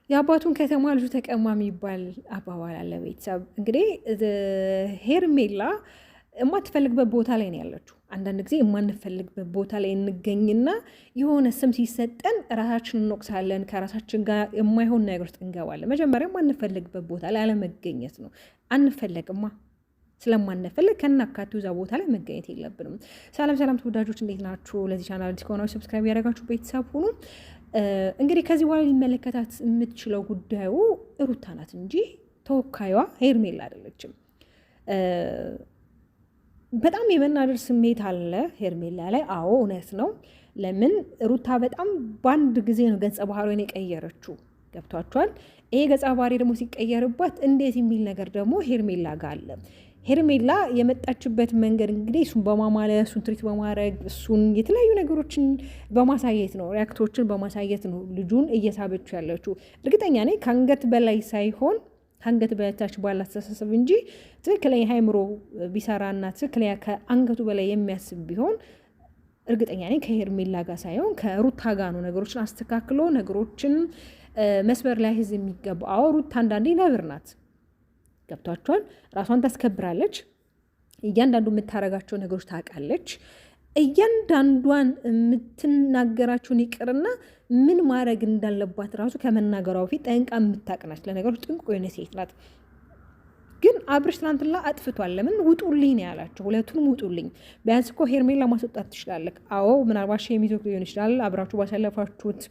የአባቱን ከተማ ልጁ ተቀማ የሚባል አባባል አለ። ቤተሰብ እንግዲህ ሄርሜላ የማትፈልግበት ቦታ ላይ ነው ያለችው። አንዳንድ ጊዜ የማንፈልግበት ቦታ ላይ እንገኝና የሆነ ስም ሲሰጠን ራሳችን እንወቅሳለን፣ ከራሳችን ጋር የማይሆን ነገር ውስጥ እንገባለን። መጀመሪያ የማንፈልግበት ቦታ ላይ አለመገኘት ነው። አንፈለግማ ስለማንፈልግ ከናካቴው እዛ ቦታ ላይ መገኘት የለብንም። ሰላም ሰላም ተወዳጆች፣ እንዴት ናችሁ? ለዚህ ቻናል አዲስ ከሆናችሁ ሰብስክራይብ ያደረጋችሁ ቤተሰብ ሁኑ። እንግዲህ ከዚህ በኋላ ሊመለከታት የምትችለው ጉዳዩ ሩታ ናት እንጂ ተወካዩዋ ሄርሜላ አይደለችም። በጣም የመናደር ስሜት አለ ሄርሜላ ላይ። አዎ እውነት ነው። ለምን ሩታ በጣም በአንድ ጊዜ ነው ገጸ ባህሪዋን የቀየረችው። ገብቷቸዋል። ይሄ ገጸ ባህሪ ደግሞ ሲቀየርባት እንዴት የሚል ነገር ደግሞ ሄርሜላ ጋር አለ። ሄርሜላ የመጣችበት መንገድ እንግዲህ እሱን በማማለል እሱን ትሪት በማድረግ እሱን የተለያዩ ነገሮችን በማሳየት ነው፣ ሪያክቶችን በማሳየት ነው ልጁን እየሳበችው ያለችው። እርግጠኛ ነኝ ከአንገት በላይ ሳይሆን ከአንገት በታች ባለ አስተሳሰብ እንጂ ትክክለኛ ሃይምሮ ቢሰራና ትክክለኛ ከአንገቱ በላይ የሚያስብ ቢሆን እርግጠኛ ነኝ ከሄርሜላ ጋር ሳይሆን ከሩታ ጋር ነው ነገሮችን አስተካክሎ ነገሮችን መስበር ላይ ህዝብ የሚገባ። አዎ ሩታ አንዳንዴ ነብር ናት። ገብቷቸዋል። ራሷን ታስከብራለች። እያንዳንዱ የምታረጋቸው ነገሮች ታውቃለች። እያንዳንዷን የምትናገራቸውን ይቅርና ምን ማድረግ እንዳለባት ራሱ ከመናገሯ በፊት ጠንቃ የምታቅናች። ለነገሮች ጥንቁ የሆነ ሴት ናት። ግን አብርሽ ትናንትና አጥፍቷል። ለምን ውጡልኝ ነው ያላቸው። ሁለቱንም ውጡልኝ። ቢያንስ እኮ ሄርሜላ ማስወጣት ትችላለህ። አዎ ምናልባት ሸሚዞክ ሊሆን ይችላል። አብራችሁ ባሳለፋችሁት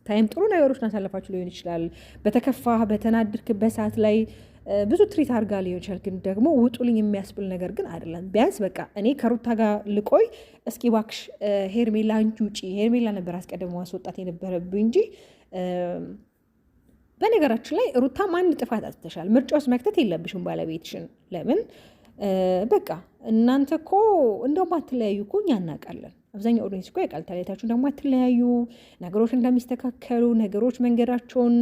ታይም ጥሩ ነገሮችን አሳለፋችሁ ሊሆን ይችላል። በተከፋ በተናድርክበት ሰዓት ላይ ብዙ ትሪት አድርጋ ሊሆን ይችላል። ግን ደግሞ ውጡልኝ የሚያስብል ነገር ግን አይደለም። ቢያንስ በቃ እኔ ከሩታ ጋር ልቆይ፣ እስኪ እባክሽ ሄርሜላ አንቺ ውጪ። ሄርሜላ ነበር አስቀድሞ ማስወጣት የነበረብኝ እንጂ በነገራችን ላይ ሩታ ማን ጥፋት አጥተሻል። ምርጫ ውስጥ መክተት የለብሽም ባለቤትሽን። ለምን በቃ እናንተ እኮ እንደማትለያዩ እኮ እኛ እናውቃለን። አብዛኛው ኦዲየንስ እኮ ያውቃል። ተለያይታችሁ እንደማትለያዩ፣ ነገሮች እንደሚስተካከሉ፣ ነገሮች መንገዳቸውን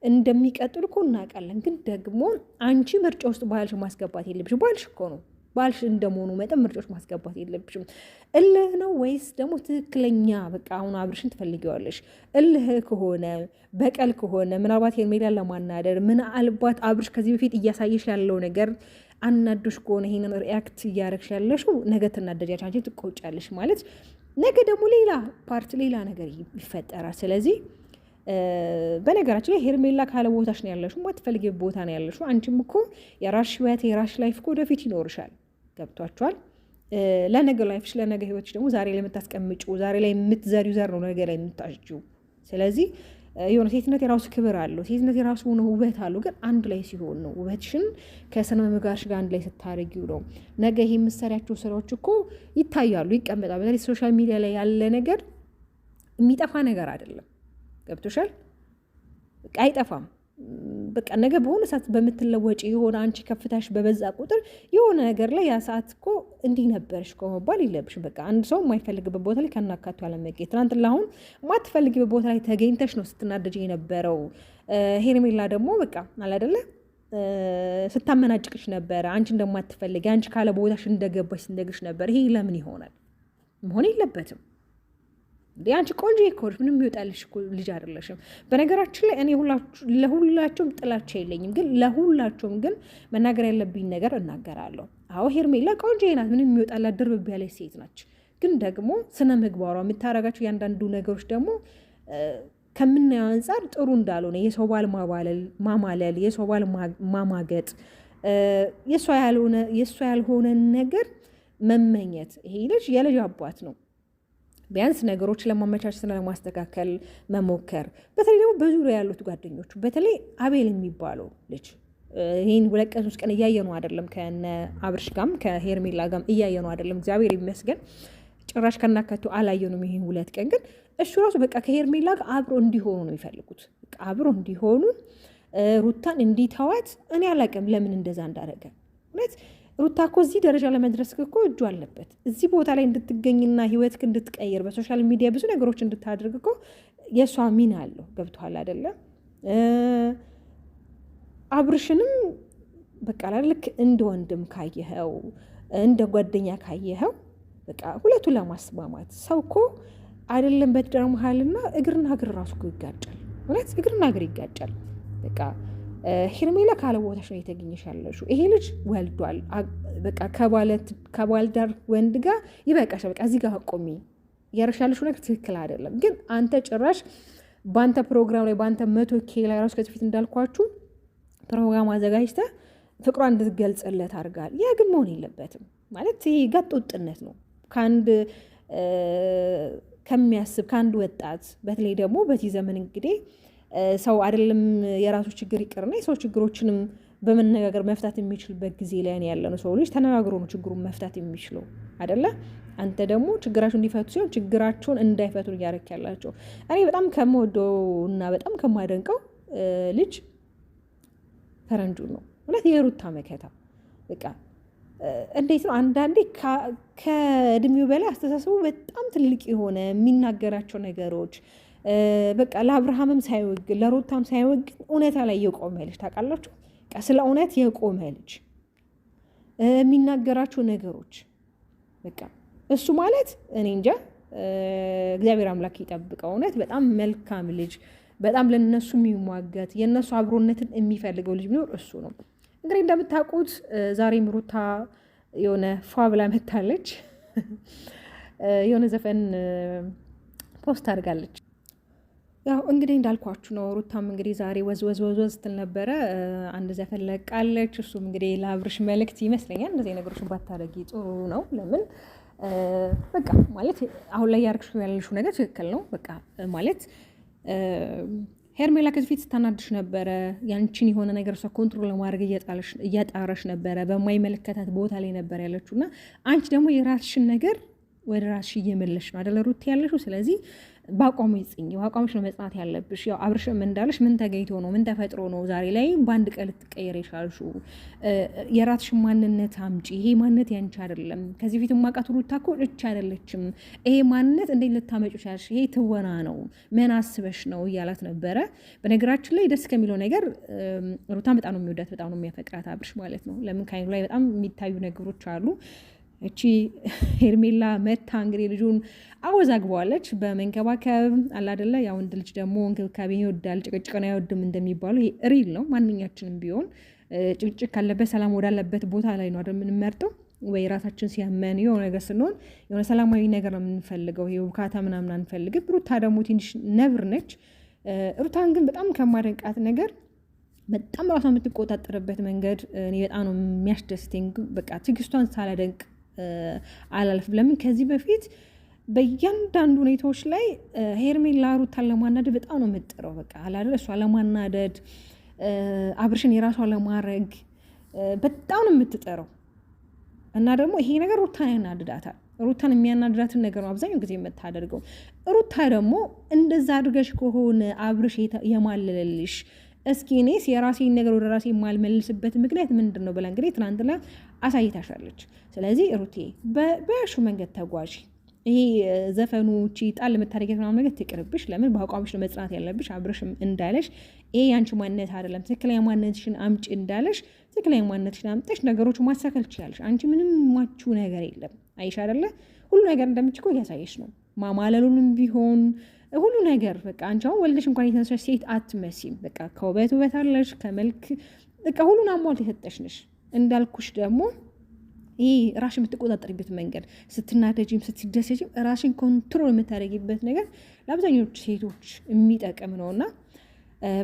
እንደሚቀጥሉ እኮ እናውቃለን። ግን ደግሞ አንቺ ምርጫ ውስጥ ባልሽ ማስገባት የለብሽም። ባልሽ እኮ ነው። ባልሽ እንደመሆኑ መጠን ምርጫዎች ማስገባት የለብሽም። እልህ ነው ወይስ ደግሞ ትክክለኛ በቃ አሁን አብርሽን ትፈልጊዋለሽ? እልህ ከሆነ በቀል ከሆነ ምናልባት ሄርሜላን ለማናደር ምናልባት አብርሽ ከዚህ በፊት እያሳየሽ ያለው ነገር አናዶሽ ከሆነ ይሄንን ሪያክት እያረግሽ ያለሽው ነገ ትናደጃለሽ፣ አንቺ ትቆጫለሽ ማለት ነገ ደግሞ ሌላ ፓርት ሌላ ነገር ይፈጠራል። ስለዚህ በነገራችን ላይ ሄርሜላ ካለ ቦታሽ ነው ያለሽው፣ ማትፈልጊው ቦታ ነው ያለሽው። አንቺም እኮ የራስሽ ህይወት የራስሽ ላይፍ እኮ ወደፊት ይኖርሻል። ገብቷችኋል? ለነገ ላይፍሽ ለነገ ህይወትሽ ደግሞ ዛሬ ላይ የምታስቀምጪው ዛሬ ላይ የምትዘሪው ዘር ነው ነገ ላይ የምታጭጂው። ስለዚህ የሆነ ሴትነት የራሱ ክብር አለው። ሴትነት የራሱ ሆነ ውበት አለው። ግን አንድ ላይ ሲሆን ነው ውበትሽን ከስነ ምግባርሽ ጋር አንድ ላይ ስታደርጊው ነው ነገ ይሄ የምትሰሪያቸው ስራዎች እኮ ይታያሉ፣ ይቀመጣሉ። በተለይ ሶሻል ሚዲያ ላይ ያለ ነገር የሚጠፋ ነገር አይደለም። ገብቶሻል? በቃ አይጠፋም። በቃ ነገ በሆነ ሰዓት በምትለወጪ የሆነ አንቺ ከፍታሽ በበዛ ቁጥር የሆነ ነገር ላይ ያ ሰዓት እኮ እንዲህ ነበርሽ እኮ መባል የለብሽም። በቃ አንድ ሰው የማይፈልግበት ቦታ ላይ ከናካቱ አለመገኘት። ትናንትና አሁን የማትፈልጊበት ቦታ ላይ ተገኝተሽ ነው ስትናደጅ የነበረው። ሄርሜላ ደግሞ በቃ አላደለ ስታመናጭቅሽ ነበረ። አንቺ እንደማትፈልጊ አንቺ ካለ ቦታሽ እንደገባሽ ስንደግሽ ነበር። ይሄ ለምን ይሆናል? መሆን የለበትም። አንቺ ቆንጆ ይኮርሽ ምንም ይወጣልሽ ልጅ አይደለሽም። በነገራችን ላይ እኔ ለሁላቸውም ጥላቻ የለኝም፣ ግን ለሁላቸውም ግን መናገር ያለብኝ ነገር እናገራለሁ። አዎ ሄርሜላ ቆንጆ ናት፣ ምንም የሚወጣላት ድርብ ያለች ሴት ናች። ግን ደግሞ ስነ ምግባሯ የምታረጋቸው ያንዳንዱ ነገሮች ደግሞ ከምናየው አንጻር ጥሩ እንዳልሆነ የሰው ባል ማማለል፣ የሰው ባል ማማገጥ፣ የእሷ ያልሆነ ነገር መመኘት። ይሄ ልጅ የልጅ አባት ነው። ቢያንስ ነገሮች ለማመቻቸትና ለማስተካከል መሞከር። በተለይ ደግሞ በዙሪያ ያሉት ጓደኞቹ በተለይ አቤል የሚባለው ልጅ ይህን 2 ቀን 3 ቀን እያየነው አይደለም። ከነ አብርሽ ጋም ከሄርሜላ ጋም እያየነው አይደለም። እግዚአብሔር ይመስገን ጭራሽ ከናካቱ አላየነውም። ይህን 2 ቀን ግን እሱ ራሱ በቃ ከሄርሜላ ጋር አብሮ እንዲሆኑ ነው የሚፈልጉት። በቃ አብሮ እንዲሆኑ ሩታን እንዲተዋት። እኔ አላውቅም ለምን እንደዛ እንዳደረገ እውነት። ሩታ እኮ እዚህ ደረጃ ለመድረስ እኮ እጁ አለበት። እዚህ ቦታ ላይ እንድትገኝና ህይወትክ እንድትቀይር በሶሻል ሚዲያ ብዙ ነገሮች እንድታደርግ እኮ የእሷ ሚና አለው። ገብቶሃል አይደለም? አብርሽንም በቃ ልክ እንደ ወንድም ካየኸው እንደ ጓደኛ ካየኸው በቃ ሁለቱን ለማስማማት ሰው እኮ አይደለም በትዳር መሀልና እግርና እግር ራሱ እኮ ይጋጫል። እውነት እግርና እግር ይጋጫል። በቃ ሄርሜላ ካለ ቦታሽ ነው የተገኘሽ ያለሽው። ይሄ ልጅ ወልዷል። በቃ ከባልዳር ወንድ ጋር ይበቃሽ። በቃ እዚህ ጋር ቆሚ። ያረሻለሽው ነገር ትክክል አይደለም። ግን አንተ ጭራሽ በአንተ ፕሮግራም ላይ በአንተ 100K ላይ ራሱ ከዚህ በፊት እንዳልኳችሁ ፕሮግራም አዘጋጅተህ ፍቅሯን እንድትገልጽለት አድርጋል። ያ ግን መሆን የለበትም ማለት ይሄ ጋጥ ወጥነት ነው ከአንድ ከሚያስብ ከአንድ ወጣት። በተለይ ደግሞ በዚህ ዘመን እንግዲህ ሰው አይደለም የራሱ ችግር ይቅርና የሰው ችግሮችንም በመነጋገር መፍታት የሚችልበት ጊዜ ላይ ያለ ነው። ሰው ልጅ ተነጋግሮ ነው ችግሩን መፍታት የሚችለው አይደለ? አንተ ደግሞ ችግራቸውን እንዲፈቱ ሲሆን ችግራቸውን እንዳይፈቱ እያደረክ ያላቸው። እኔ በጣም ከምወደው እና በጣም ከማደንቀው ልጅ ፈረንጁ ነው ማለት የሩታ መከታ። በቃ እንዴት ነው አንዳንዴ ከእድሜው በላይ አስተሳሰቡ በጣም ትልቅ የሆነ የሚናገራቸው ነገሮች በቃ ለአብርሃምም ሳይወግን ለሩታም ሳይወግን እውነታ ላይ የቆመ ልጅ ታውቃላችሁ። ስለ እውነት የቆመ ልጅ የሚናገራቸው ነገሮች በቃ እሱ ማለት እኔ እንጃ እግዚአብሔር አምላክ ይጠብቀው። እውነት በጣም መልካም ልጅ፣ በጣም ለነሱ የሚሟገት የነሱ አብሮነትን የሚፈልገው ልጅ ቢኖር እሱ ነው። እንግዲህ እንደምታውቁት ዛሬም ሩታ የሆነ ፏ ብላ መታለች። የሆነ ዘፈን ፖስት አድርጋለች። ያው እንግዲህ እንዳልኳችሁ ነው። ሩታም እንግዲህ ዛሬ ወዝ ስትል ነበረ። አንድ ዘፈን ለቃለች። እሱም እንግዲህ ለአብርሽ መልእክት ይመስለኛል። እንደዚህ ነገሮችን ባታደርጊ ጥሩ ነው። ለምን በቃ ማለት አሁን ላይ ያርክሽው ያለሽው ነገር ትክክል ነው። በቃ ማለት ሄርሜላ ከዚህ ፊት ስታናድሽ ነበረ። ያንቺን የሆነ ነገር እሷ ኮንትሮል ለማድረግ እያጣረሽ ነበረ። በማይመለከታት ቦታ ላይ ነበር ያለችው እና አንቺ ደግሞ የራስሽን ነገር ወደ ራስሽ እየመለሽ ነው አደለ ሩት ያለሽው። ስለዚህ በአቋሙ ይጽኝ፣ በአቋምሽ ነው መጽናት ያለብሽ። ያው አብርሽም እንዳለሽ ምን ተገኝቶ ነው ምን ተፈጥሮ ነው ዛሬ ላይ በአንድ ቀን ልትቀየር የቻልሽው? የራስሽን ማንነት አምጪ። ይሄ ማንነት ያንቺ አይደለም። ከዚህ ፊት ማቃት ሩታ እኮ እች አይደለችም። ይሄ ማንነት እንዴት ልታመጪ ቻልሽ? ይሄ ትወና ነው፣ ምን አስበሽ ነው እያላት ነበረ። በነገራችን ላይ ደስ ከሚለው ነገር ሩታን በጣም ነው የሚወዳት፣ በጣም ነው የሚያፈቅራት አብርሽ ማለት ነው። ለምን ከአይኑ ላይ በጣም የሚታዩ ነገሮች አሉ። እቺ ሄርሜላ መታ እንግዲህ ልጁን አወዛግበዋለች በመንከባከብ አላደለ። ያው ወንድ ልጅ ደግሞ እንክብካቤን ይወዳል፣ ጭቅጭቅን አይወድም እንደሚባለው ይሄ ሪል ነው። ማንኛችንም ቢሆን ጭቅጭቅ ካለበት ሰላም ወዳለበት ቦታ ላይ ነው አይደል የምንመርጠው። ወይ ራሳችን ሲያመን የሆነ ነገር ስንሆን የሆነ ሰላማዊ ነገር ነው የምንፈልገው። ይሄ ውካታ ምናምን አንፈልግም። ሩታ ደግሞ ትንሽ ነብር ነች። ሩታን ግን በጣም ከማደንቃት ነገር በጣም ራሷ የምትቆጣጠርበት መንገድ እኔ በጣም ነው የሚያስደስተኝ። በቃ ትዕግስቷን ሳላደንቅ አላልፍም። ለምን ከዚህ በፊት በእያንዳንዱ ሁኔታዎች ላይ ሄርሜላ ሩታን ለማናደድ በጣም ነው የምጥረው። በቃ አላደለ እሷ ለማናደድ አብርሽን የራሷ ለማድረግ በጣም ነው የምትጠረው። እና ደግሞ ይሄ ነገር ሩታን ያናድዳታል። ሩታን የሚያናድዳትን ነገር ነው አብዛኛው ጊዜ የምታደርገው። ሩታ ደግሞ እንደዛ አድርገሽ ከሆነ አብርሽ የማለለልሽ እስኪ እኔስ የራሴን ነገር ወደ ራሴ የማልመልስበት ምክንያት ምንድን ነው ብላ እንግዲህ ትናንትና አሳይታሻለች። ስለዚህ ሩቴ በያሹ መንገድ ተጓዥ። ይሄ ዘፈኑ ጣል የምታደርጊያት ምናምን ነገር ትቅርብሽ። ለምን በአቋምሽ ነው መጽናት ያለብሽ። አብርሽም እንዳለሽ ይሄ ያንቺ ማንነት አይደለም፣ ትክክለኛ ማንነትሽን አምጪ እንዳለሽ ትክክለኛ ማንነትሽን አምጥተሽ ነገሮቹ ማስተካከል ትችላለሽ። አንቺ ምንም ማችሁ ነገር የለም። አይሽ አይደለ ሁሉ ነገር እንደምችኮ እያሳየሽ ነው። ማማለሉንም ቢሆን ሁሉ ነገር በቃ አንቺ አሁን ወልደሽ እንኳን የተነሳሽ ሴት አትመሲም። በቃ ከውበት ውበት አለሽ፣ ከመልክ በቃ ሁሉን አሟልት የሰጠሽ ነሽ። እንዳልኩሽ ደግሞ ይህ ራሽን የምትቆጣጠሪበት መንገድ ስትናደጂም ስትደሰጂም ራሽን ኮንትሮል የምታደርጊበት ነገር ለአብዛኞቹ ሴቶች የሚጠቅም ነው። እና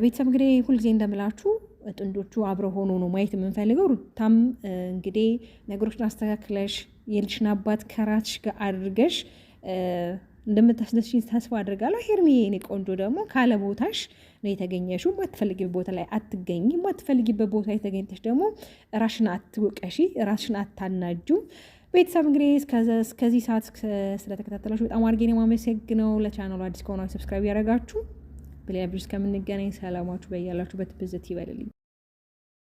ቤተሰብ እንግዲህ ሁልጊዜ እንደምላችሁ ጥንዶቹ አብረው ሆኖ ነው ማየት የምንፈልገው። ሩታም እንግዲህ ነገሮችን አስተካክለሽ የልጅን አባት ከራስሽ ጋር አድርገሽ እንደምታስደስሽኝ ተስፋ አድርጋለሁ። ሄርሜ የኔ ቆንጆ ደግሞ ካለ ቦታሽ ነው የተገኘሽው። የማትፈልጊበት ቦታ ላይ አትገኝ። የማትፈልጊበት ቦታ ላይ ተገኝተሽ ደግሞ ራሽን አትወቀሺ፣ ራሽን አታናጁ። ቤተሰብ እንግዲህ እስከዚህ ሰዓት ስለተከታተላችሁ በጣም አድርጌ ነው የማመሰግነው። ለቻናሉ አዲስ ከሆናችሁ ሰብስክራይብ ያደረጋችሁ። በሌላ ቪዲዮ እስከምንገናኝ ሰላማችሁ በያላችሁበት ብዝት ይበልልኝ።